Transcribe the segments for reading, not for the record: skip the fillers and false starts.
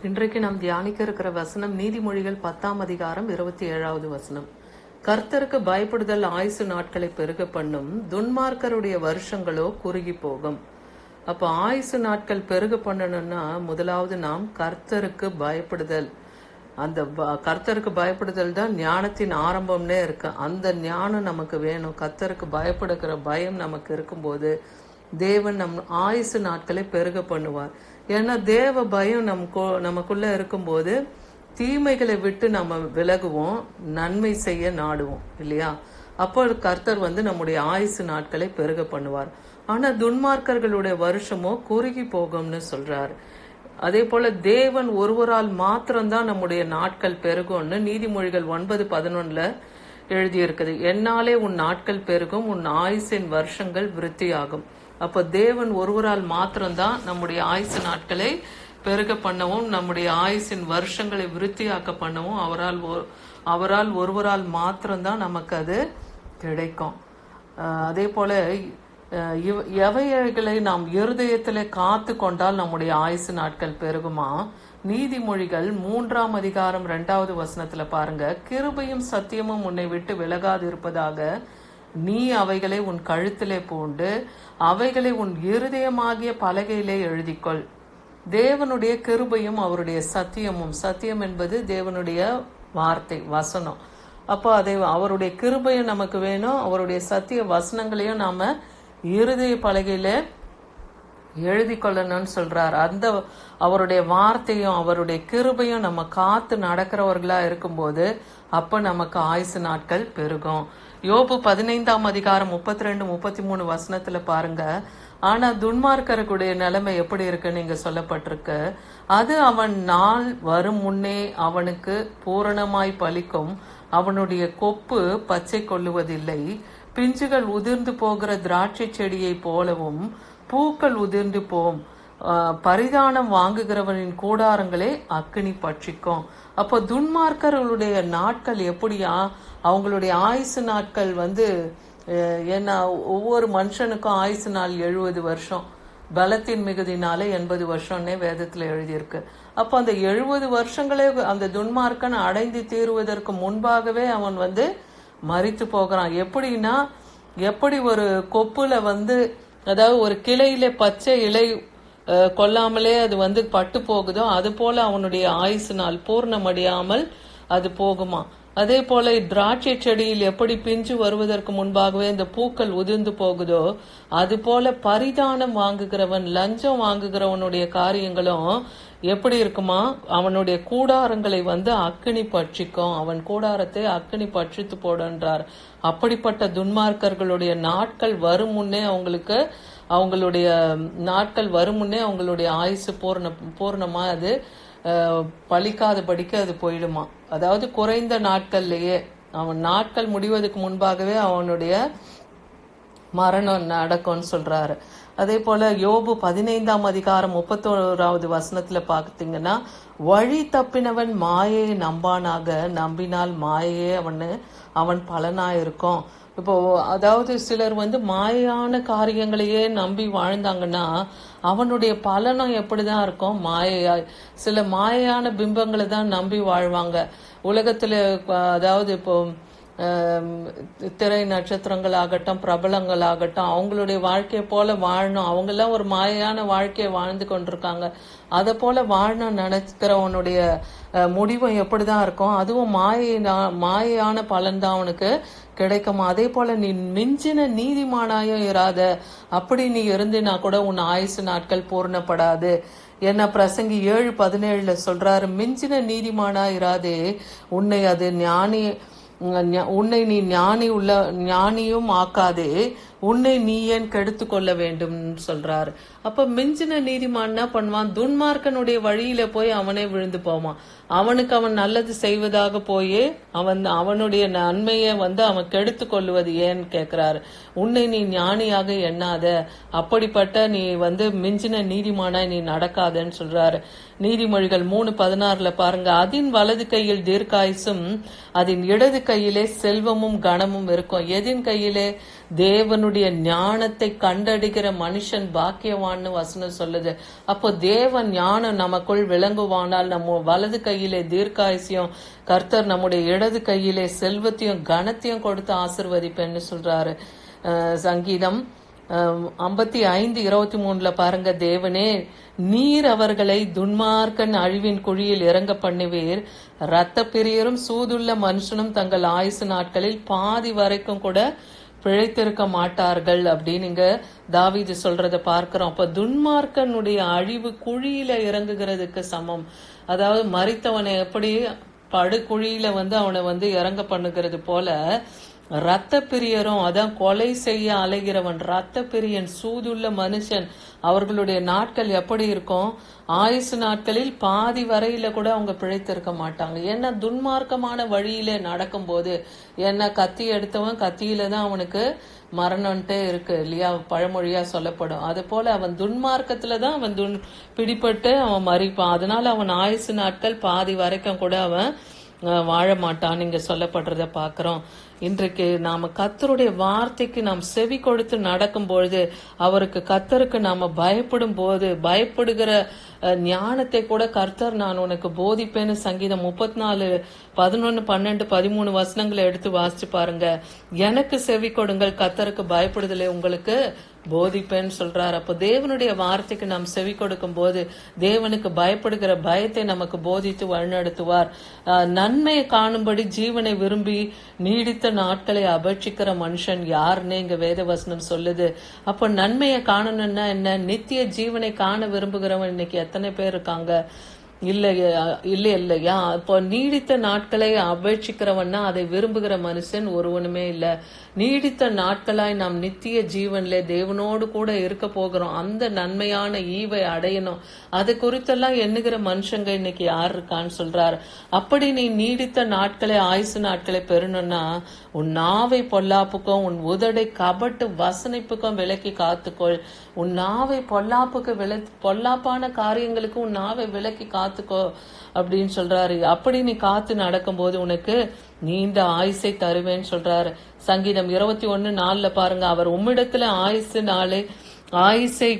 இன்றைக்கு நாம் தியானிக்க இருக்கிற வசனம் நீதிமொழிகள் 10ஆம் அதிகாரம் 27வது வசனம். கர்த்தருக்கு பயப்படுதல் ஆயுசு நாட்களை பெருக பண்ணும், துன்மார்க்கருடைய வருஷங்களோ குறுகி போகும். அப்ப ஆயுசு நாட்கள் பெருக பண்ணணும்னா முதலாவது நாம் கர்த்தருக்கு பயப்படுதல். அந்த கர்த்தருக்கு பயப்படுதல் தான் ஞானத்தின் ஆரம்பம்னே இருக்கு. அந்த ஞானம் நமக்கு வேணும். கர்த்தருக்கு பயப்படுகிற பயம் நமக்கு இருக்கும்போது தேவன் நம் ஆயுசு நாட்களை பெருக பண்ணுவார். ஏன்னா தேவ பயம் நமக்குள்ள இருக்கும்போது தீமைகளை விட்டு நம்ம விலகுவோம், நன்மை செய்ய நாடுவோம் இல்லையா? அப்போ கர்த்தர் நம்முடைய ஆயுசு நாட்களை பெருக பண்ணுவார். ஆனா துன்மார்க்கர்களுடைய வருஷமோ குறுகி போகும்னு சொல்றாரு. அதே போல தேவன் ஒருவரால் மாத்திரம்தான் நம்முடைய நாட்கள் பெருகும்னு நீதிமொழிகள் 9:11 எழுதியிருக்குது. என்னாலே உன் நாட்கள் பெருகும், உன் ஆயுசின் வருஷங்கள் விருத்தியாகும். அப்ப தேவன் ஒருவரால் மாத்திரம்தான் நம்முடைய ஆயுசு நாட்களை பெருக பண்ணவும், நம்முடைய ஆயுசின் வருஷங்களை விருத்தியாக்க பண்ணவும் அவரால் ஒருவரால் மாத்திரம்தான் நமக்கு அது கிடைக்கும். அதே போல எவைகளை நாம் இருதயத்திலே காத்து கொண்டால் நம்முடைய ஆயுசு நாட்கள் பெருகுமா? நீதிமொழிகள் 3ஆம் அதிகாரம் 2வது வசனத்துல பாருங்க, கிருபையும் சத்தியமும் உன்னை விட்டு விலகாது இருப்பதாக நீ அவைகளை உன் கழுத்திலே பூண்டு அவைகளை உன் இருதயமாகிய பலகையிலே எழுதிக்கொள். தேவனுடைய கிருபையும் அவருடைய சத்தியமும், சத்தியம் என்பது தேவனுடைய வார்த்தை வசனம். அப்போ அவருடைய கிருபையும் நமக்கு வேணும், அவருடைய சத்திய வசனங்களையும் நாம இருதய பலகையில எழுதி கொள்ளணும்னு சொல்றார். அந்த அவருடைய வார்த்தையும் அவருடைய கிருபையும் நம்ம காத்து நடக்கிறவர்களா இருக்கும்போது அப்ப நமக்கு ஆயுசு நாட்கள் பெருகும். யோபு 15ஆம் அதிகாரம் 32-33 வசனத்துல பாருங்க, ஆனா துன்மார்க்கருடைய நிலைமை எப்படி இருக்குன்னு இங்க சொல்லப்பட்டிருக்கு. அது அவன் நாள் வரும் முன்னே அவனுக்கு பூரணமாய் பலிக்கும், அவனுடைய கொப்பு பச்சை கொள்ளுவதில்லை. பிஞ்சுகள் உதிர்ந்து போகிற திராட்சை செடியை போலவும் பூக்கள் உதிர்ந்து போம். பரிதானம் வாங்குகிறவனின் கூடாரங்களே அக்கினி பட்சிக்கும். அப்போ துன்மார்க்கர்களுடைய நாட்கள் எப்படியா? அவங்களுடைய ஆயுசு நாட்கள் ஏன்னா ஒவ்வொரு மனுஷனுக்கும் ஆயுசு நாள் 70 வருஷம், பலத்தின் மிகுதினால 80 வருஷம்னே வேதத்துல எழுதியிருக்கு. அப்போ அந்த 70 வருஷங்களே அந்த துன்மார்க்கன் அடைந்து தீருவதற்கு முன்பாகவே அவன் மரித்து போகிறான். எப்படின்னா, எப்படி ஒரு கொப்புல அதாவது ஒரு கிளையில பச்சை இலை கொல்லாமலே அது பட்டு போகுதோ அது போல அவனுடைய ஆயுசு நாள் பூர்ணமடையாமல் அது போகுமா? அதே போல திராட்சை செடியில் எப்படி பிஞ்சு வருவதற்கு முன்பாகவே இந்த பூக்கள் உதிர்ந்து போகுதோ அது போல பரிதானம் வாங்குகிறவன், லஞ்சம் வாங்குகிறவனுடைய காரியங்களும் எப்படி இருக்குமா? அவனுடைய கூடாரங்களை அக்கினி பட்சிக்கும், அவன் கூடாரத்தை அக்கினி பட்சித்து போடுன்றார். அப்படிப்பட்ட துன்மார்க்கர்களுடைய நாட்கள் வரும் முன்னே அவங்களுடைய நாட்கள் வரும் முன்னே அவங்களுடைய ஆயுசு பூர்ணமா அது பலிக்காதபடிக்கு அது போயிடுமா? அதாவது குறைந்த நாட்கள்லயே அவன் நாட்கள் முடிவதற்கு முன்பாகவே அவனுடைய மரணம் நடக்கும்னு சொல்றாரு. அதே போல யோபு 15ஆம் அதிகாரம் 31வது வசனத்துல பாத்தீங்கன்னா, வழி தப்பினவன் மாயையை நம்பானாக, நம்பினால் மாயையே அவன் பலனாயிருக்கும். இப்போ அதாவது சிலர் மாயான காரியங்களையே நம்பி வாழ்ந்தாங்கன்னா அவனுடைய பலனும் எப்படிதான் இருக்கும்? சில மாயான பிம்பங்களை தான் நம்பி வாழ்வாங்க உலகத்துல. அதாவது இப்போ திரை நட்சத்திரங்கள் ஆகட்டும், பிரபலங்கள் ஆகட்டும், அவங்களுடைய வாழ்க்கையை போல வாழணும், அவங்க எல்லாம் ஒரு மாயான வாழ்க்கையை வாழ்ந்து கொண்டிருக்காங்க. அத போல வாழணும் நினைக்கிறவனுடைய முடிவும் எப்படிதான் இருக்கும்? அதுவும் மாயான பலன் தான் அவனுக்கு கிடைக்குமா? அதே போல நீ மிஞ்சின நீதிமானாயும் இராத, அப்படி நீ இருந்தினா கூட உன் ஆயுசு நாட்கள் பூர்ணப்படாது. என்ன பிரசங்கி 7:17 சொல்றாரு, மிஞ்சின நீதிமானா இராதே, உன்னை நீ ஞானியும் ஆக்காதே, உன்னை நீ ஏன் கெடுத்து கொள்ள வேண்டும் சொல்றாரு. அப்ப மிஞ்சின நீதிமான் என்ன பண்ணுவான்? துன்மார்க்கனுடைய வழியில போய் அவனே விழுந்து போவான். அவனுக்கு அவன் நல்லது செய்வதாக போயே அவனுடைய நன்மையை அவன் கெடுத்து கொள்வது ஏன்னு கேக்குறாரு. உன்னை நீ ஞானியாக எண்ணாத, அப்படிப்பட்ட நீ மிஞ்சின நீதிமானாய் நீ நடக்காதன்னு சொல்றாரு. நீதிமொழிகள் 3:16 பாருங்க, அதின் வலது கையில் தீர்க்காயுசும் அதன் இடது கையிலே செல்வமும் கனமும் இருக்கும். எதின் கையிலே தேவனுடைய ஞானத்தை கண்டடிக்கிற மனுஷன் பாக்கியவான்னு வசனம் சொல்லுது. அப்போ தேவ ஞானம் நமக்குள் விளங்குவானால் நம்ம வலது கையிலே தீர்க்காயுசியம், கர்த்தர் நம்முடைய இடது கையிலே செல்வத்தையும் கனத்தையும் கொடுத்து ஆசிர்வதிப்பேன்னு சொல்றாரு. சங்கீதம் 55:23 பாருங்க, தேவனே நீர் அவர்களை துன்மார்க்கன் அழிவின் குழியில் இறங்க பண்ணுவீர், இரத்த பிரியரும் சூதுள்ள மனுஷனும் தங்கள் ஆயுசு நாட்களில் பாதி வரைக்கும் கூட பிழைத்திருக்க மாட்டார்கள் அப்படின்னு இங்க தாவீது சொல்றத பார்க்கிறோம். அப்ப துன்மார்க்கனுடைய அழிவு குழியில இறங்குகிறதுக்கு சமம். அதாவது மரித்தவனை எப்படி படுகுழியில அவனை இறங்க பண்ணுகிறது போல இரத்த பிரியரும், அதான் கொலை செய்ய அலைகிறவன், இரத்த பிரியன், சூதுள்ள மனுஷன், அவர்களுடைய நாட்கள் எப்படி இருக்கும்? ஆயுசு நாட்களில் பாதி வரையில கூட அவங்க பிழைத்திருக்க மாட்டாங்க. ஏன்னா துன்மார்க்கமான வழியில நடக்கும் போது, ஏன்னா கத்தி எடுத்தவன் கத்தியில தான் அவனுக்கு மரணம்ட்டே இருக்கு இல்லையா, பழமொழியா சொல்லப்படும். அது போல அவன் துன்மார்க்கத்துலதான் அவன் பிடிபட்டு அவன் மறிப்பான். அதனால அவன் ஆயுசு நாட்கள் பாதி வரைக்கும் கூட அவன் வாழ மாட்டான் இங்க சொல்லப்படுறத பாக்குறோம். இன்றைக்கு நாம கர்த்தருடைய வார்த்தைக்கு நாம் செவி கொடுத்து நடக்கும் பொழுது, அவருக்கு கர்த்தருக்கு நாம பயப்படும் போது, பயப்படுகிற ஞானத்தை கூட கர்த்தர் நான் உனக்கு போதிப்பேன்னு சங்கீதம் 34:11-12-13 வசனங்களை எடுத்து வாசிச்சு பாருங்க. எனக்கு செவி கொடுங்கள், கர்த்தருக்கு பயப்படுதலை உங்களுக்கு போதிப்பேன்னு சொல்றாரு. அப்போ தேவனுடைய வார்த்தைக்கு நாம் செவி கொடுக்கும் போது தேவனுக்கு பயப்படுகிற பயத்தை நமக்கு போதித்து வழிநடத்துவார். நன்மையை காணும்படி ஜீவனை விரும்பி நீடித்த நாட்களை அபேட்சிக்கிற மனுஷன் யாருன்னு இங்க வேத வசனம் சொல்லுது. அப்ப நன்மையை காணணும்னா என்ன? நித்திய ஜீவனை காண விரும்புகிறவன் இன்னைக்கு எத்தனை பேர் இருக்காங்க? இல்லையா? இப்போ நீடித்த நாட்களை அபேட்சிக்கிறவன்னா அதை விரும்புகிற மனுஷன் ஒருவனுமே இல்ல. நீடித்த நாட்களாய் நாம் நித்திய ஜீவன்ல தேவனோடு கூட இருக்க போகிறோம். அந்த நன்மையான ஈவை அடையணும். அது குறித்தெல்லாம் எண்ணுகிற மனுஷங்க இன்னைக்கு யார் இருக்கான்னு சொல்றாரு. அப்படி நீ நீடித்த நாட்களை, ஆயுசு நாட்களை பெறணும்னா உன் நாவை பொல்லாப்புக்கும் உன் உதடை கபட்டு வசனிப்புக்கும் விலக்கி காத்துக்கொள். உன் நாவை பொல்லாப்பான காரியங்களுக்கு உன் நாவை விலக்கி காத்துக்கோ அப்படின்னு சொல்றாரு. அப்படி நீ காத்து நடக்கும் போது உனக்கு நீண்ட ஆயுசை தருவேன்னு சொல்றாரு. சங்கீதம் 21:4 பாருங்க, அவர் உம்மிடத்துல ஆயுசை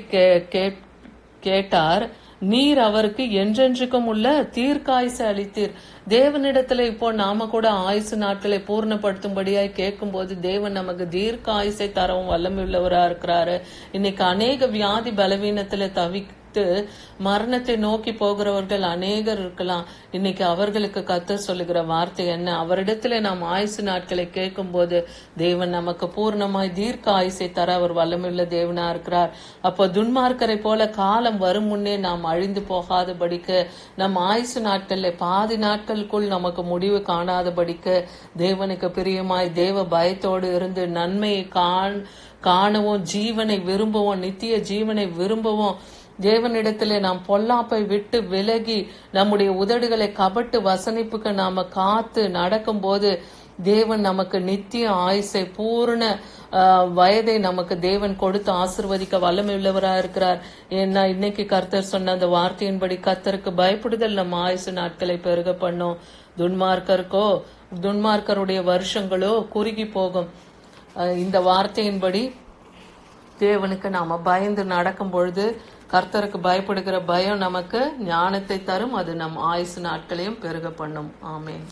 கேட்டார், நீர் அவருக்கு என்றென்றுக்கும் உள்ள தீர்க்காயுசை அளித்தீர். தேவனிடத்துல இப்போ நாம கூட ஆயுசு நாட்களை பூர்ணப்படுத்தும்படியாய் கேட்கும் போது தேவன் நமக்கு தீர்க்க ஆயுசை தரவும் வல்லமையுள்ளவரா இருக்கிறாரு. இன்னைக்கு அநேக வியாதி பலவீனத்துல மரணத்தை நோக்கி போகிறவர்கள் அநேகர் இருக்கலாம். இன்னைக்கு அவர்களுக்கு கர்த்தர் சொல்லுகிற வார்த்தை என்ன? அவரிடத்துல நாம் ஆயுசு நாட்களை கேட்கும் போது தேவன் நமக்கு பூர்ணமாய் தீர்க்க ஆயுசை தர அவர் வல்லமையுள்ள தேவனா இருக்கிறார். அப்போ துன்மார்க்கரை போல காலம் வரும் முன்னே நாம் அழிந்து போகாதபடிக்கு, நம் ஆயுசு நாட்கள்ல பாதி நாட்களுக்குள் நமக்கு முடிவு காணாதபடிக்கு தேவனுக்கு பிரியமாய் தேவ பயத்தோடு இருந்து நன்மையை காணவும், ஜீவனை விரும்பவும், நித்திய ஜீவனை விரும்பவும், தேவனிடத்திலே நாம் பொல்லாப்பை விட்டு விலகி நம்முடைய உதடுகளை கபட்டு வசனிப்புக்கு நாம காத்து நடக்கும் போது தேவன் நமக்கு நித்திய ஆயுசை, பூர்ண வயதை நமக்கு தேவன் கொடுத்து ஆசிர்வதிக்க வல்லமையுள்ளவரா இருக்கிறார். ஏன்னா இன்னைக்கு கர்த்தர் சொன்ன அந்த வார்த்தையின்படி கர்த்தருக்கு பயப்படுதல் நம்ம ஆயுசு நாட்களை பெருக பண்ணும். துன்மார்க்கருடைய வருஷங்களோ குறுகி போகும். இந்த வார்த்தையின்படி தேவனுக்கு நாம பயந்து நடக்கும் பொழுது கர்த்தருக்கு பயப்படுகிற பயம் நமக்கு ஞானத்தை தரும். அது நம் ஆயுசு நாட்களையும் பெருக பண்ணும். ஆமேன்.